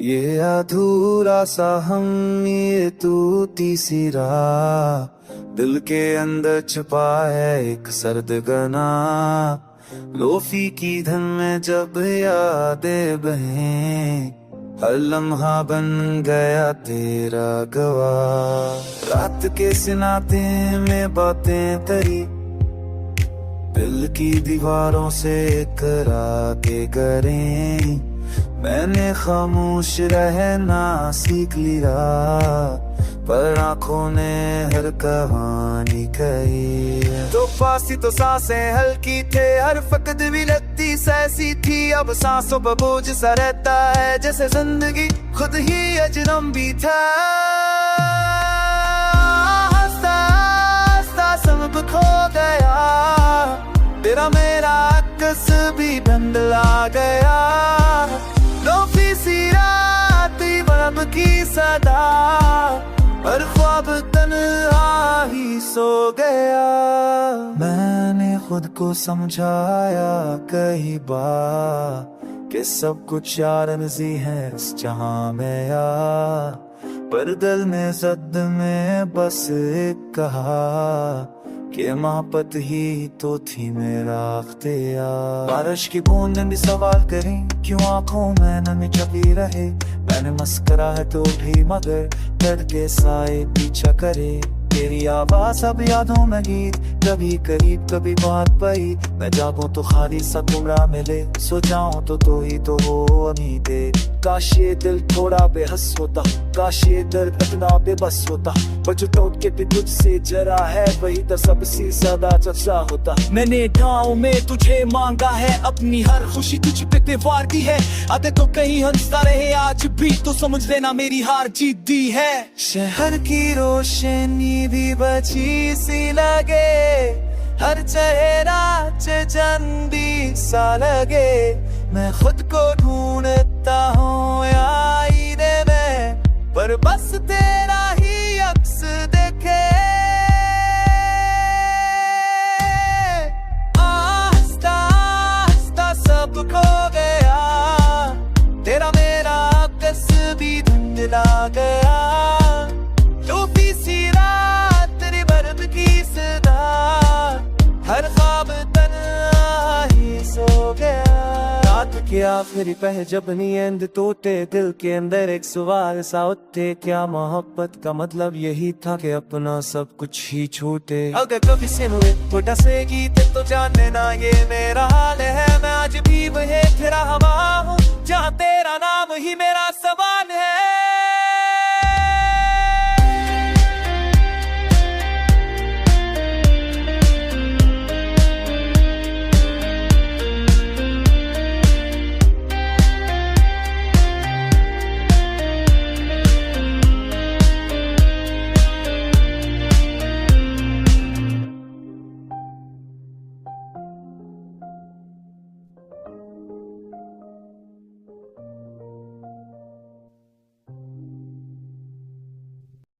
ये अधूरा सा हम, ये तू तीसरा, दिल के अंदर छुपा है एक सर्द गना। लोफी की धन में जब यादें बहें, हर लम्हा बन गया तेरा गवाह। रात के सिनाते में बातें तरी, दिल की दीवारों से करा के करें। मैंने खामोश रहना सीख लिया, पर आंखों ने हर कहानी कही। तो पासी तो सांसें हल्की थे, हर फकद भी लगती सहसी थी। अब सांसों पर बोझ सा रहता है, जैसे जिंदगी खुद ही अजनबी था। हंसता हंसता सब खो गया, तेरा मेरा अक्स भी धुंधला गया। लोफी सी रात बरब की सदा, हर ख्वाब तन्हा ही सो गया। मैंने खुद को समझाया कई बार कि सब कुछ यारज़ी है इस जहां में यार, पर दिल में ज़द में बस एक कहा कि मोहब्बत ही तो थी मेरा अख्तियार। बारिश की बूंदें भी सवाल करें, क्यों आंखों में नमी छपी रहे। मैंने मस्करा है तो भी मगर दर्द के साए पीछा करे। तेरी आवाज अब यादों में गीत, कभी करीब कभी बहुत बैद। मैं जागूं तो खाली सा गुमराह मिले, सो जाऊं तो ही तो हो उम्मीदें। काश ये दिल थोड़ा बेहस होता, काश ये दर्द इतना बेबस होता, पर जो टूट के भी तुझसे जरा है वही तो सबसे ज्यादा चर्चा होता। मैंने गाँव में तुझे मांगा है, अपनी हर खुशी तुझ पे त्योहार दी है। आते तो कहीं हंसता रहे आज भी, तो समझ लेना मेरी हार जीत दी है। शहर की रोशनी भी बची सी लगे, हर चेहरा चंदी सा लगे। मैं खुद को ढूंढता हूँ आईने में, पर बस तेरा ही अक्स देखे। आहिस्ता आहिस्ता सब खो गया, तेरा मेरा अक्स भी धुंधला गया। लोफी सी रात बरब की सदा, हर ख्वाब तन्हा ही सो गया। रात के आखिरी पहर जब नींद टूटे, दिल के अंदर एक सवाल सा उठे। क्या मोहब्बत का मतलब यही था कि अपना सब कुछ ही छूटे। अगर कभी सुने छोटा से गीत तो जान लेना ये मेरा हाल है। मैं आज भी वही तेरा हवा हूँ, जहाँ तेरा नाम ही मेरा सवाल।